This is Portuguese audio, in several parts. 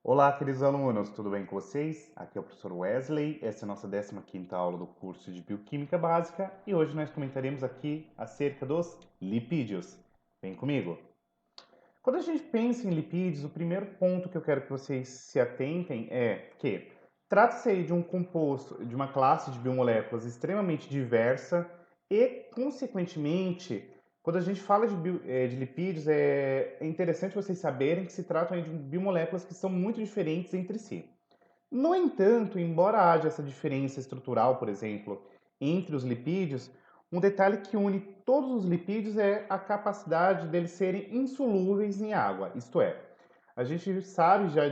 Olá, queridos alunos, tudo bem com vocês? Aqui é o professor Wesley, essa é a nossa 15ª aula do curso de Bioquímica Básica e hoje nós comentaremos aqui acerca dos lipídios. Vem comigo! Quando a gente pensa em lipídios, o primeiro ponto que eu quero que vocês se atentem é que trata-se aí de um composto, de uma classe de biomoléculas extremamente diversa e, consequentemente, quando a gente fala de lipídios, é interessante vocês saberem que se tratam aí de biomoléculas que são muito diferentes entre si. No entanto, embora haja essa diferença estrutural, por exemplo, entre os lipídios, um detalhe que une todos os lipídios é a capacidade deles serem insolúveis em água. Isto é, a gente sabe já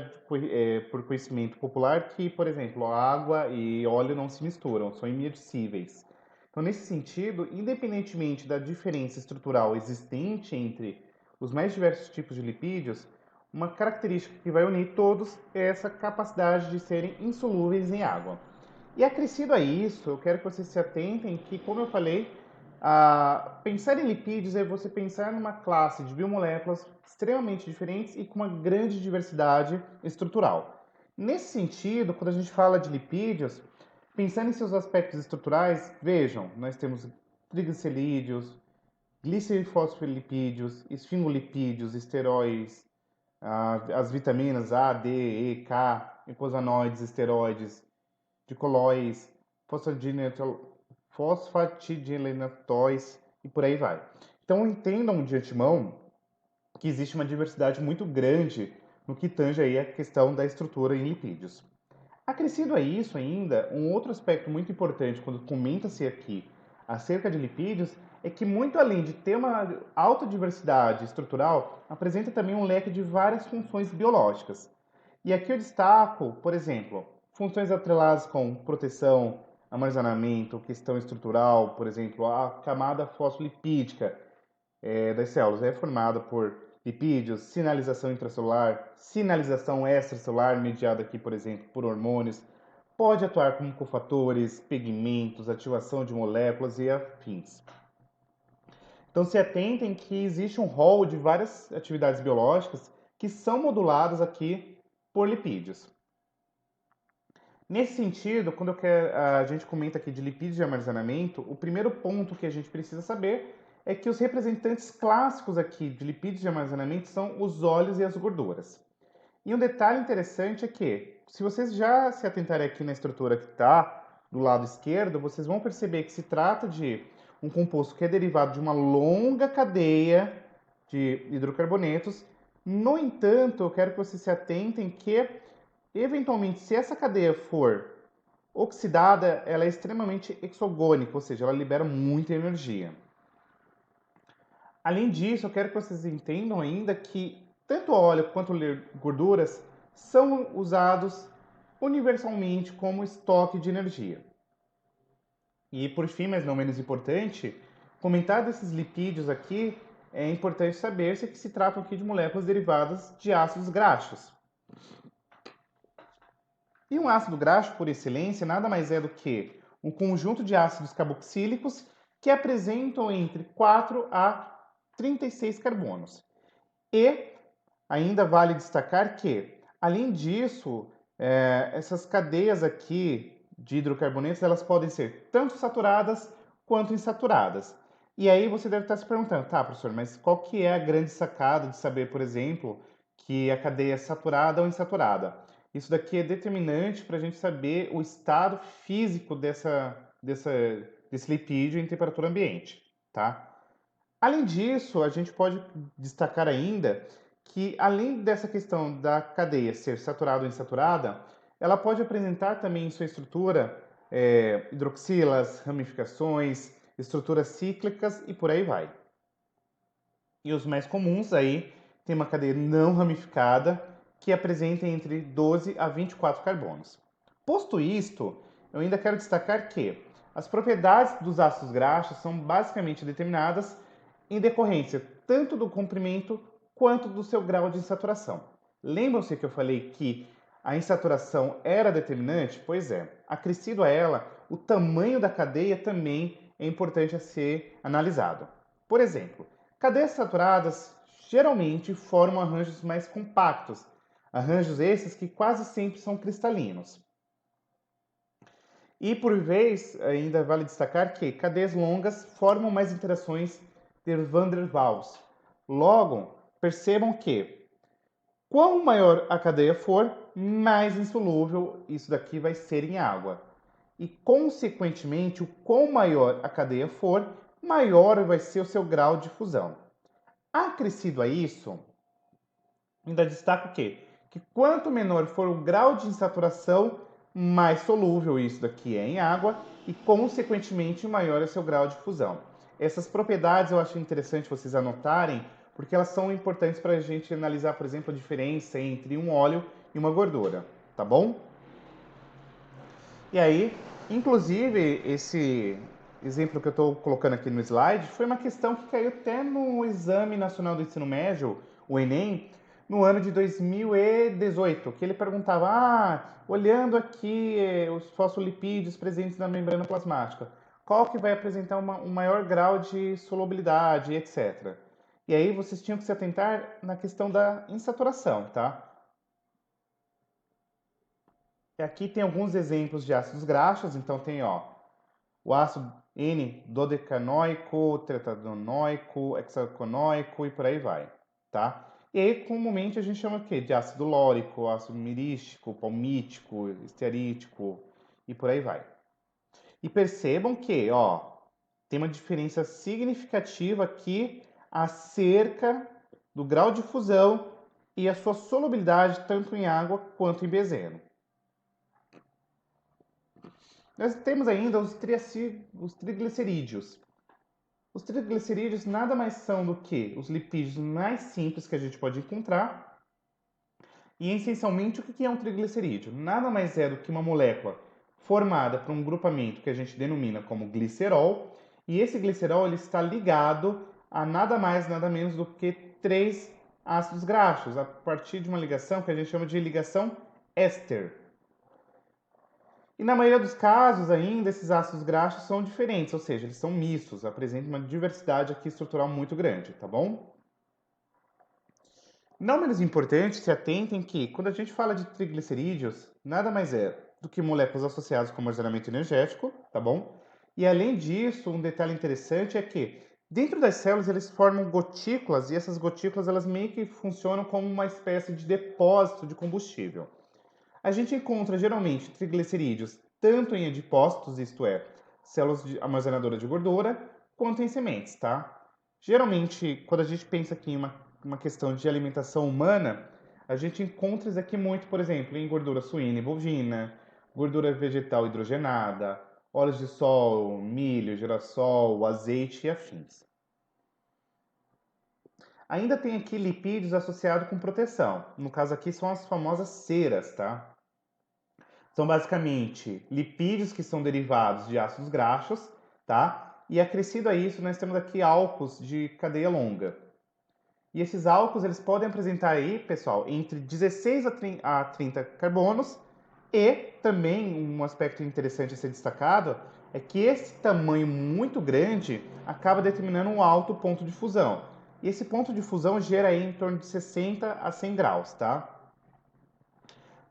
por conhecimento popular que, por exemplo, água e óleo não se misturam, são imergíveis. Então, nesse sentido, independentemente da diferença estrutural existente entre os mais diversos tipos de lipídios, uma característica que vai unir todos é essa capacidade de serem insolúveis em água. E acrescido a isso, eu quero que vocês se atentem que, como eu falei, pensar em lipídios é você pensar numa classe de biomoléculas extremamente diferentes e com uma grande diversidade estrutural. Nesse sentido, quando a gente fala de lipídios, pensando em seus aspectos estruturais, vejam, nós temos triglicerídeos, glicerfosfolipídios, esfingolipídios, esteróis, as vitaminas A, D, E, K, eicosanoides, esteroides, dicolóis, fosfatidilenotóis e por aí vai. Então entendam de antemão que existe uma diversidade muito grande no que tange aí a questão da estrutura em lipídios. Acrescido a isso ainda, um outro aspecto muito importante quando comenta-se aqui acerca de lipídios é que, muito além de ter uma alta diversidade estrutural, apresenta também um leque de várias funções biológicas. E aqui eu destaco, por exemplo, funções atreladas com proteção, armazenamento, questão estrutural, por exemplo, a camada fosfolipídica, das células é formada por lipídios, sinalização intracelular, sinalização extracelular, mediada aqui, por exemplo, por hormônios, pode atuar como cofatores, pigmentos, ativação de moléculas e afins. Então se atentem que existe um rol de várias atividades biológicas que são moduladas aqui por lipídios. Nesse sentido, quando a gente comenta aqui de lipídios de armazenamento, o primeiro ponto que a gente precisa saber é que os representantes clássicos aqui de lipídios de armazenamento são os óleos e as gorduras. E um detalhe interessante é que, se vocês já se atentarem aqui na estrutura que está do lado esquerdo, vocês vão perceber que se trata de um composto que é derivado de uma longa cadeia de hidrocarbonetos. No entanto, eu quero que vocês se atentem que, eventualmente, se essa cadeia for oxidada, ela é extremamente exogônica, ou seja, ela libera muita energia. Além disso, eu quero que vocês entendam ainda que tanto óleo quanto gorduras são usados universalmente como estoque de energia. E por fim, mas não menos importante, comentar desses lipídios aqui é importante saber-se que se tratam aqui de moléculas derivadas de ácidos graxos. E um ácido graxo, por excelência, nada mais é do que um conjunto de ácidos carboxílicos que apresentam entre 4 a 36 carbonos. E ainda vale destacar que, além disso, essas cadeias aqui de hidrocarbonetos, elas podem ser tanto saturadas quanto insaturadas. E aí você deve estar se perguntando, tá, professor, mas qual que é a grande sacada de saber, por exemplo, que a cadeia é saturada ou insaturada? Isso daqui é determinante para a gente saber o estado físico desse lipídio em temperatura ambiente, tá? Além disso, a gente pode destacar ainda que, além dessa questão da cadeia ser saturada ou insaturada, ela pode apresentar também em sua estrutura hidroxilas, ramificações, estruturas cíclicas e por aí vai. E os mais comuns aí tem uma cadeia não ramificada que apresenta entre 12 a 24 carbonos. Posto isto, eu ainda quero destacar que as propriedades dos ácidos graxos são basicamente determinadas em decorrência tanto do comprimento quanto do seu grau de insaturação. Lembram-se que eu falei que a insaturação era determinante? Pois é, acrescido a ela, o tamanho da cadeia também é importante a ser analisado. Por exemplo, cadeias saturadas geralmente formam arranjos mais compactos, Arranjos esses que quase sempre são cristalinos. E por vez, ainda vale destacar que cadeias longas formam mais interações de Van der Waals. Logo, percebam que quanto maior a cadeia for, mais insolúvel isso daqui vai ser em água. E, consequentemente, o quão maior a cadeia for, maior vai ser o seu grau de fusão. Acrescido a isso, ainda destaco o quê? Que quanto menor for o grau de insaturação, mais solúvel isso daqui é em água e, consequentemente, maior é o seu grau de fusão. Essas propriedades eu acho interessante vocês anotarem, porque elas são importantes para a gente analisar, por exemplo, a diferença entre um óleo e uma gordura, tá bom? E aí, inclusive, esse exemplo que eu estou colocando aqui no slide foi uma questão que caiu até no Exame Nacional do Ensino Médio, o Enem, no ano de 2018, que ele perguntava, olhando aqui os fosfolipídios presentes na membrana plasmática, qual que vai apresentar um maior grau de solubilidade, etc. E aí vocês tinham que se atentar na questão da insaturação, tá? E aqui tem alguns exemplos de ácidos graxos, então tem, ó, o ácido N-dodecanoico, tetanoico, hexaconoico e por aí vai, tá? E aí, comumente, a gente chama o quê? De ácido lórico, ácido mirístico, palmítico, estearítico e por aí vai. E percebam que, ó, tem uma diferença significativa aqui acerca do grau de fusão e a sua solubilidade tanto em água quanto em bezeno. Nós temos ainda os triglicerídeos. Os triglicerídeos nada mais são do que os lipídios mais simples que a gente pode encontrar. E, essencialmente, o que é um triglicerídeo? Nada mais é do que uma molécula formada por um grupamento que a gente denomina como glicerol. E esse glicerol ele está ligado a nada mais, nada menos do que 3 ácidos graxos, a partir de uma ligação que a gente chama de ligação éster. E na maioria dos casos ainda esses ácidos graxos são diferentes, ou seja, eles são mistos, apresentam uma diversidade aqui estrutural muito grande, tá bom? Não menos importante, se atentem que quando a gente fala de triglicerídeos, nada mais é do que moléculas associadas com armazenamento energético, tá bom? E além disso, um detalhe interessante é que dentro das células eles formam gotículas e essas gotículas elas meio que funcionam como uma espécie de depósito de combustível. A gente encontra geralmente triglicerídeos tanto em adipócitos, isto é, células armazenadoras de gordura, quanto em sementes, tá? Geralmente, quando a gente pensa aqui em uma questão de alimentação humana, a gente encontra isso aqui muito, por exemplo, em gordura suína e bovina, gordura vegetal hidrogenada, óleos de sol, milho, girassol, azeite e afins. Ainda tem aqui lipídios associados com proteção. No caso aqui são as famosas ceras, tá? São basicamente lipídios que são derivados de ácidos graxos, tá? E acrescido a isso, nós temos aqui álcools de cadeia longa. E esses álcools, eles podem apresentar aí, pessoal, entre 16 a 30 carbonos. E também um aspecto interessante a ser destacado é que esse tamanho muito grande acaba determinando um alto ponto de fusão. E esse ponto de fusão gera aí em torno de 60 a 100 graus, tá?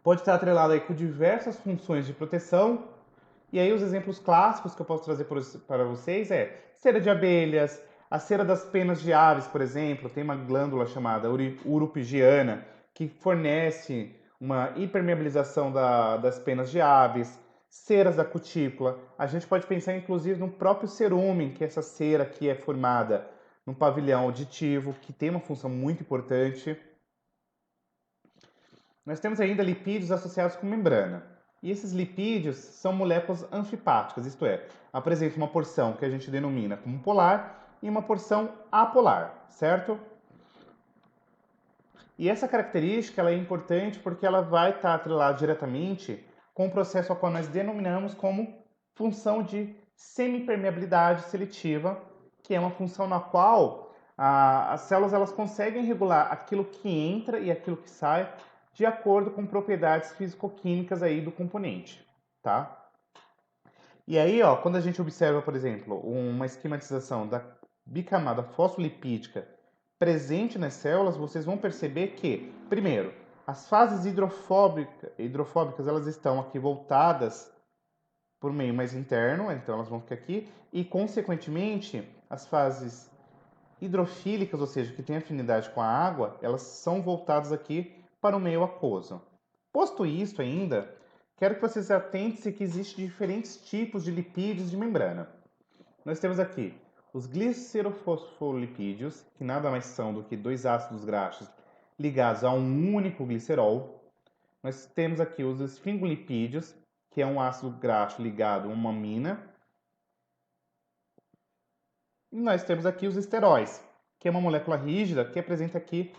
Pode estar atrelado aí com diversas funções de proteção. E aí os exemplos clássicos que eu posso trazer para vocês é cera de abelhas, a cera das penas de aves, por exemplo, tem uma glândula chamada urupigiana que fornece uma hipermeabilização das penas de aves, ceras da cutícula. A gente pode pensar inclusive no próprio cerumen, que é essa cera que é formada no pavilhão auditivo, que tem uma função muito importante. Nós temos ainda lipídios associados com membrana. E esses lipídios são moléculas anfipáticas, isto é, apresentam uma porção que a gente denomina como polar e uma porção apolar, certo? E essa característica ela é importante porque ela vai estar atrelada diretamente com o processo ao qual nós denominamos como função de semipermeabilidade seletiva, que é uma função na qual as células elas conseguem regular aquilo que entra e aquilo que sai de acordo com propriedades físico-químicas aí do componente, tá? E aí, ó, quando a gente observa, por exemplo, uma esquematização da bicamada fosfolipídica presente nas células, vocês vão perceber que, primeiro, As fases hidrofóbicas elas estão aqui voltadas por meio mais interno, então elas vão ficar aqui, e consequentemente as fases hidrofílicas, ou seja, que têm afinidade com a água, elas são voltadas aqui para o meio aquoso. Posto isto ainda, quero que vocês atentem-se que existem diferentes tipos de lipídios de membrana. Nós temos aqui os glicerofosfolipídios, que nada mais são do que dois ácidos graxos ligados a um único glicerol. Nós temos aqui os esfingolipídios, que é um ácido graxo ligado a uma amina. E nós temos aqui os esteróis, que é uma molécula rígida que apresenta aqui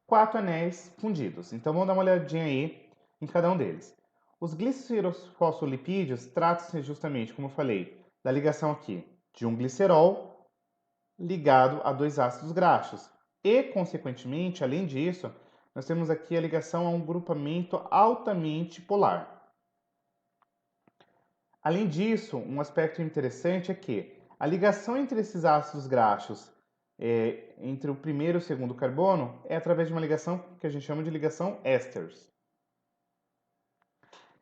4 anéis fundidos. Então vamos dar uma olhadinha aí em cada um deles. Os glicerofosfolipídios tratam-se justamente, como eu falei, da ligação aqui de um glicerol ligado a dois ácidos graxos. E, consequentemente, além disso, nós temos aqui a ligação a um grupamento altamente polar. Além disso, um aspecto interessante é que a ligação entre esses ácidos graxos, entre o primeiro e o segundo carbono, é através de uma ligação que a gente chama de ligação ésteres.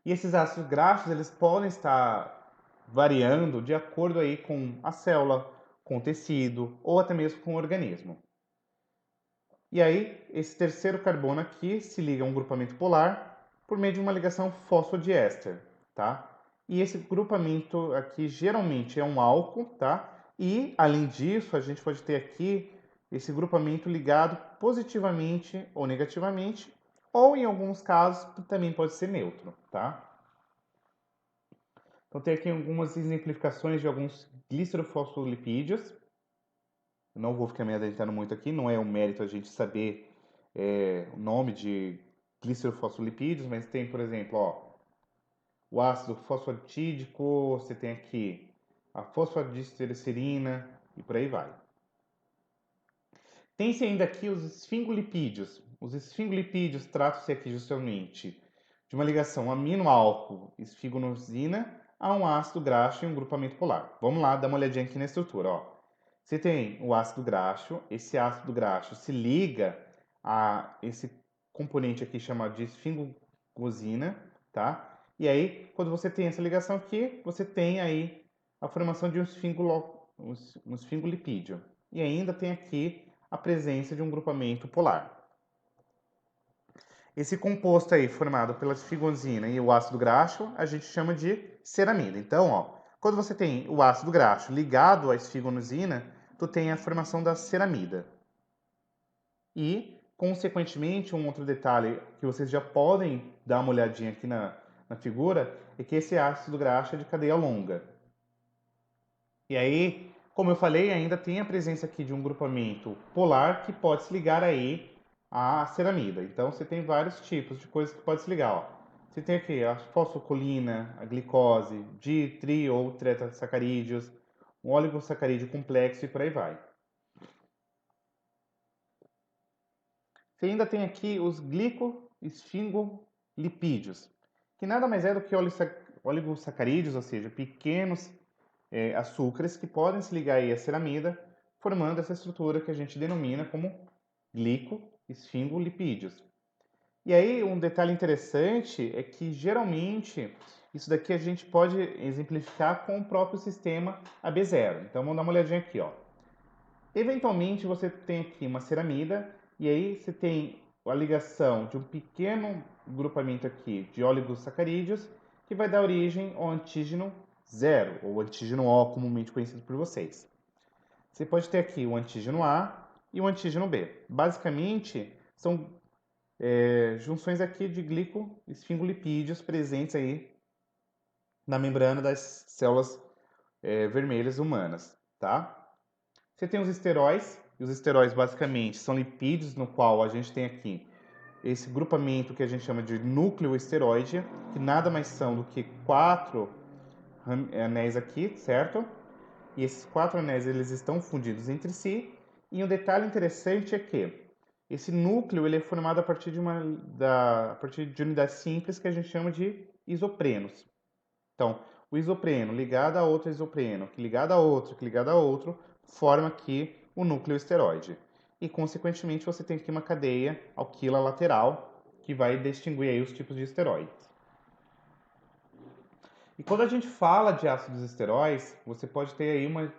E esses ácidos graxos, eles podem estar variando de acordo aí com a célula, com o tecido ou até mesmo com o organismo. E aí, esse terceiro carbono aqui se liga a um grupamento polar por meio de uma ligação fosfodiéster, tá? E esse grupamento aqui geralmente é um álcool, tá? E, além disso, a gente pode ter aqui esse grupamento ligado positivamente ou negativamente, ou em alguns casos também pode ser neutro, tá? Então tem aqui algumas exemplificações de alguns glicerofosfolipídios. Eu não vou ficar me adentrando muito aqui, não é um mérito a gente saber o nome de glicerofosfolipídios, mas tem, por exemplo, ó, o ácido fosfatídico, você tem aqui a fosfodiesterina e por aí vai. Tem-se ainda aqui os esfingolipídios. Os esfingolipídios tratam-se aqui justamente de uma ligação amino-álcool esfigonosina a um ácido graxo em um grupamento polar. Vamos lá dar uma olhadinha aqui na estrutura, ó. Você tem o ácido graxo, esse ácido graxo se liga a esse componente aqui chamado de esfingosina, tá? E aí, quando você tem essa ligação aqui, você tem aí a formação de um esfingolipídio. E ainda tem aqui a presença de um grupamento polar. Esse composto aí, formado pela esfingosina e o ácido graxo, a gente chama de ceramida. Então, ó, quando você tem o ácido graxo ligado à esfingosina, tu tem a formação da ceramida. E, consequentemente, um outro detalhe que vocês já podem dar uma olhadinha aqui na figura é que esse ácido graxo é de cadeia longa. E aí, como eu falei, ainda tem a presença aqui de um grupamento polar que pode se ligar aí à ceramida. Então, você tem vários tipos de coisas que pode se ligar, ó. Você tem aqui a fosfocolina, a glicose, tri ou tetrasacarídeos, um oligosacarídeo complexo e por aí vai. Você ainda tem aqui os glicoesfingolipídios, que nada mais é do que oligosacarídeos, ou seja, pequenos açúcares que podem se ligar aí à ceramida, formando essa estrutura que a gente denomina como glicoesfingolipídios. E aí, um detalhe interessante é que, geralmente, isso daqui a gente pode exemplificar com o próprio sistema AB0. Então, vamos dar uma olhadinha aqui, ó. Eventualmente, você tem aqui uma ceramida, e aí você tem a ligação de um pequeno grupamento aqui de oligosacarídeos, que vai dar origem ao antígeno 0, ou antígeno O, comumente conhecido por vocês. Você pode ter aqui o antígeno A e o antígeno B. Basicamente, são junções aqui de glicoesfingolipídios presentes aí na membrana das células vermelhas humanas, tá? Você tem os esteróis, e os esteróis basicamente são lipídios no qual a gente tem aqui esse grupamento que a gente chama de núcleo esteroide, que nada mais são do que 4 anéis aqui, certo? E esses 4 anéis eles estão fundidos entre si. E um detalhe interessante é que esse núcleo ele é formado a partir de a partir de unidades simples que a gente chama de isoprenos. Então, o isopreno ligado a outro isopreno, que ligado a outro, que ligado a outro, forma aqui o núcleo esteroide. E, consequentemente, você tem aqui uma cadeia alquila lateral, que vai distinguir aí os tipos de esteroides. E quando a gente fala de ácidos esteróis, você pode ter aí uma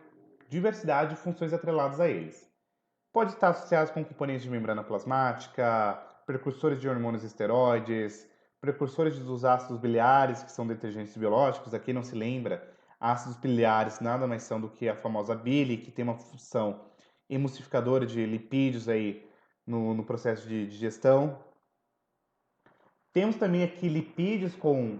diversidade de funções atreladas a eles. Pode estar associados com componentes de membrana plasmática, precursores de hormônios esteroides, precursores dos ácidos biliares, que são detergentes biológicos. Aqui não se lembra, ácidos biliares nada mais são do que a famosa bile, que tem uma função emulsificadora de lipídios aí no processo de digestão. Temos também aqui lipídios com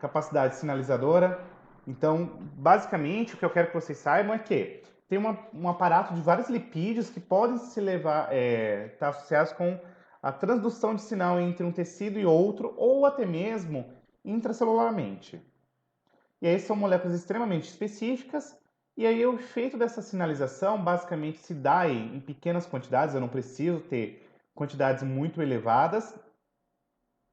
capacidade sinalizadora. Então, basicamente, o que eu quero que vocês saibam é que tem um aparato de vários lipídios que podem se estar associados com a transdução de sinal entre um tecido e outro, ou até mesmo intracelularmente. E aí são moléculas extremamente específicas, e aí o efeito dessa sinalização basicamente se dá aí em pequenas quantidades, eu não preciso ter quantidades muito elevadas,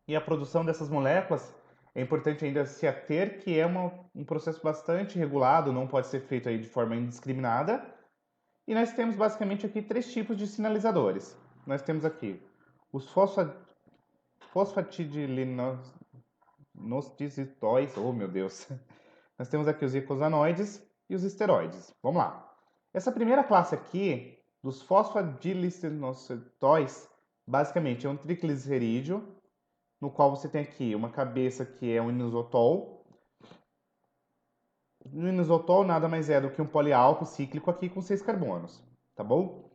e a produção dessas moléculas é importante ainda se ater que é um processo bastante regulado, não pode ser feito aí de forma indiscriminada. E nós temos basicamente aqui três tipos de sinalizadores. Nós temos aqui os fosfatidilinosteroides, oh meu Deus. Nós temos aqui os icosanoides e os esteroides. Vamos lá. Essa primeira classe aqui, dos fosfatidilinosteroides, basicamente é um triglicerídeo, no qual você tem aqui uma cabeça que é um inositol. O inositol nada mais é do que um poliálcool cíclico aqui com 6 carbonos, tá bom?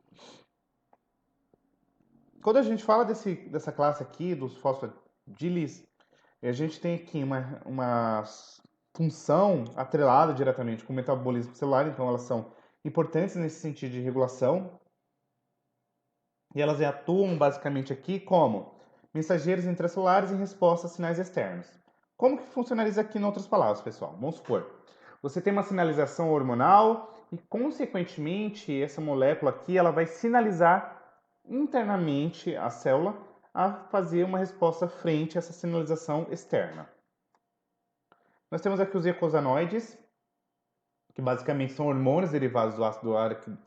Quando a gente fala dessa classe aqui, dos fosfadilis, a gente tem aqui uma função atrelada diretamente com o metabolismo celular, então elas são importantes nesse sentido de regulação. E elas atuam basicamente aqui como mensageiros intracelulares em resposta a sinais externos. Como que funcionaliza aqui em outras palavras, pessoal? Vamos supor, você tem uma sinalização hormonal e, consequentemente, essa molécula aqui ela vai sinalizar internamente a célula a fazer uma resposta frente a essa sinalização externa. Nós temos aqui os eicosanoides, que basicamente são hormônios derivados do ácido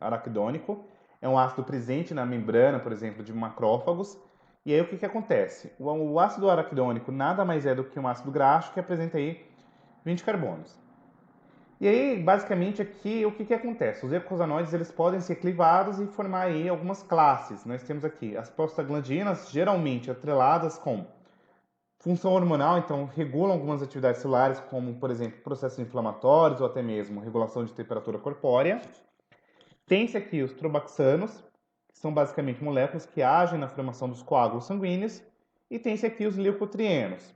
araquidônico. É um ácido presente na membrana, por exemplo, de macrófagos. E aí o que acontece? O ácido araquidônico nada mais é do que um ácido graxo que apresenta aí 20 carbonos. E aí, basicamente, aqui o que acontece? Os eicosanoides eles podem ser clivados e formar aí algumas classes. Nós temos aqui as prostaglandinas, geralmente atreladas com função hormonal, então regulam algumas atividades celulares, como, por exemplo, processos inflamatórios ou até mesmo regulação de temperatura corpórea. Tem-se aqui os trobaxanos, que são basicamente moléculas que agem na formação dos coágulos sanguíneos. E tem-se aqui os leucotrienos,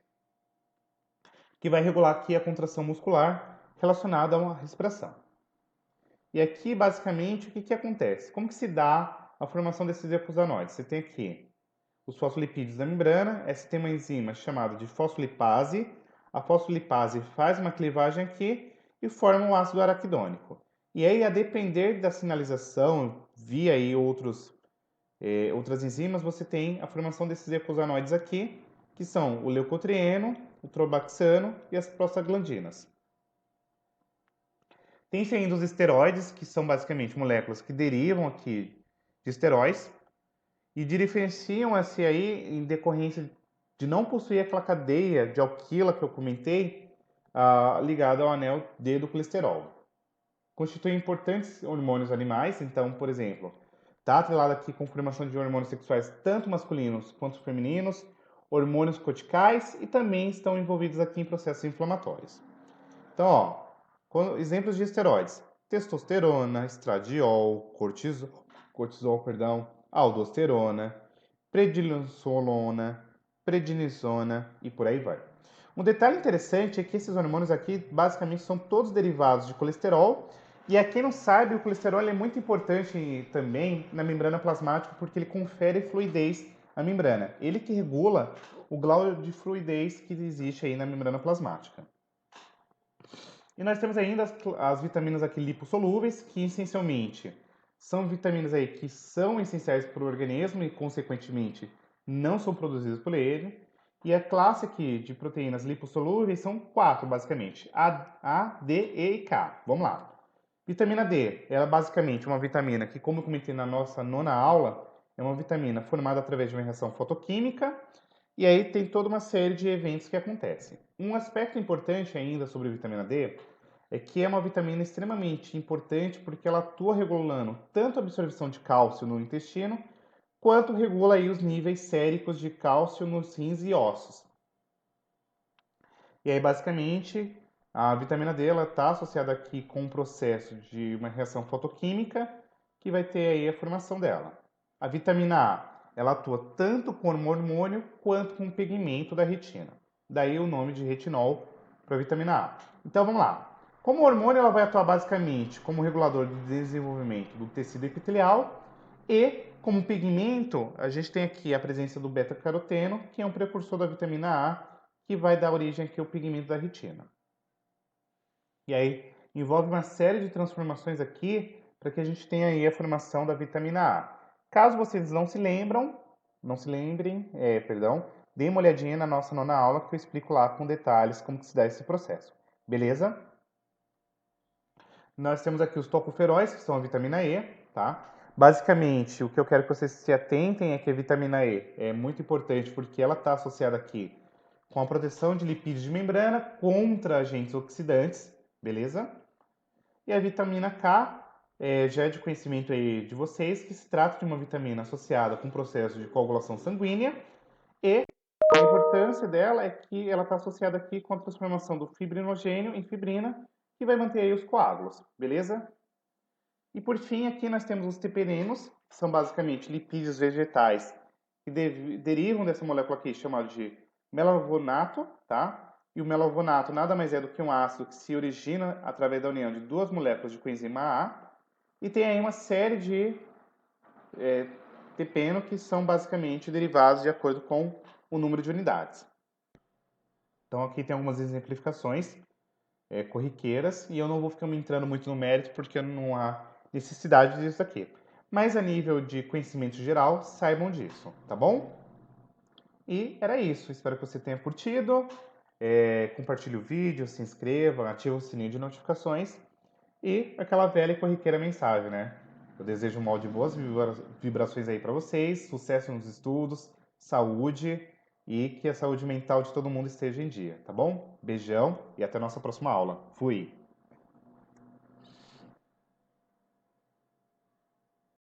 que vai regular aqui a contração muscular relacionada a uma respiração. E aqui, basicamente, o que acontece? Como que se dá a formação desses eicosanoides? Você tem aqui os fosfolipídios da membrana, essa tem uma enzima chamada de fosfolipase. A fosfolipase faz uma clivagem aqui e forma um ácido araquidônico. E aí, a depender da sinalização via aí outras enzimas, você tem a formação desses eicosanoides aqui, que são o leucotrieno, o trobaxano e as prostaglandinas. Tem-se ainda os esteroides, que são basicamente moléculas que derivam aqui de esteróis e diferenciam-se aí em decorrência de não possuir aquela cadeia de alquila que eu comentei, ligada ao anel D do colesterol. Constituem importantes hormônios animais, então, por exemplo, está atrelado aqui com formação de hormônios sexuais tanto masculinos quanto femininos, hormônios corticais e também estão envolvidos aqui em processos inflamatórios. Então, exemplos de esteroides: testosterona, estradiol, cortisol, aldosterona, prednisolona, prednisona e por aí vai. Um detalhe interessante é que esses hormônios aqui basicamente são todos derivados de colesterol. E a quem não sabe, o colesterol é muito importante também na membrana plasmática porque ele confere fluidez à membrana. Ele que regula o grau de fluidez que existe aí na membrana plasmática. E nós temos ainda as vitaminas aqui lipossolúveis, que essencialmente são vitaminas aí que são essenciais para o organismo e, consequentemente, não são produzidas por ele. E a classe aqui de proteínas lipossolúveis são 4, basicamente: A, D, E e K. Vamos lá. Vitamina D, ela é basicamente uma vitamina que, como eu comentei na nossa nona aula, é uma vitamina formada através de uma reação fotoquímica, e aí tem toda uma série de eventos que acontecem. Um aspecto importante ainda sobre a vitamina D é que é uma vitamina extremamente importante porque ela atua regulando tanto a absorção de cálcio no intestino, quanto regula aí os níveis séricos de cálcio nos rins e ossos. E aí, basicamente, a vitamina D está associada aqui com um processo de uma reação fotoquímica que vai ter aí a formação dela. A vitamina A, ela atua tanto com o hormônio quanto com o pigmento da retina. Daí o nome de retinol para a vitamina A. Então vamos lá. Como hormônio, ela vai atuar basicamente como regulador do desenvolvimento do tecido epitelial e como pigmento, a gente tem aqui a presença do beta-caroteno, que é um precursor da vitamina A, que vai dar origem aqui ao pigmento da retina. E aí envolve uma série de transformações aqui para que a gente tenha aí a formação da vitamina A. Caso vocês não se lembrem, deem uma olhadinha na nossa nona aula que eu explico lá com detalhes como que se dá esse processo. Beleza? Nós temos aqui os tocoferóis, que são a vitamina E, tá? Basicamente, o que eu quero que vocês se atentem é que a vitamina E é muito importante porque ela está associada aqui com a proteção de lipídios de membrana contra agentes oxidantes, beleza? E a vitamina K já é de conhecimento aí de vocês que se trata de uma vitamina associada com o processo de coagulação sanguínea e a importância dela é que ela está associada aqui com a transformação do fibrinogênio em fibrina, que vai manter aí os coágulos, beleza? E por fim, aqui nós temos os terpenenos, que são basicamente lipídios vegetais que derivam dessa molécula aqui chamada de melavonato, tá? E o melavonato nada mais é do que um ácido que se origina através da união de duas moléculas de coenzima A. E tem aí uma série de terpeno que são basicamente derivados de acordo com o número de unidades. Então aqui tem algumas exemplificações corriqueiras e eu não vou ficar me entrando muito no mérito porque não há necessidade disso aqui. Mas a nível de conhecimento geral, saibam disso, tá bom? E era isso. Espero que você tenha curtido. Compartilhe o vídeo, se inscreva, ative o sininho de notificações e aquela velha e corriqueira mensagem, né? Eu desejo um mal de boas vibrações aí para vocês, sucesso nos estudos, saúde e que a saúde mental de todo mundo esteja em dia, tá bom? Beijão e até a nossa próxima aula. Fui!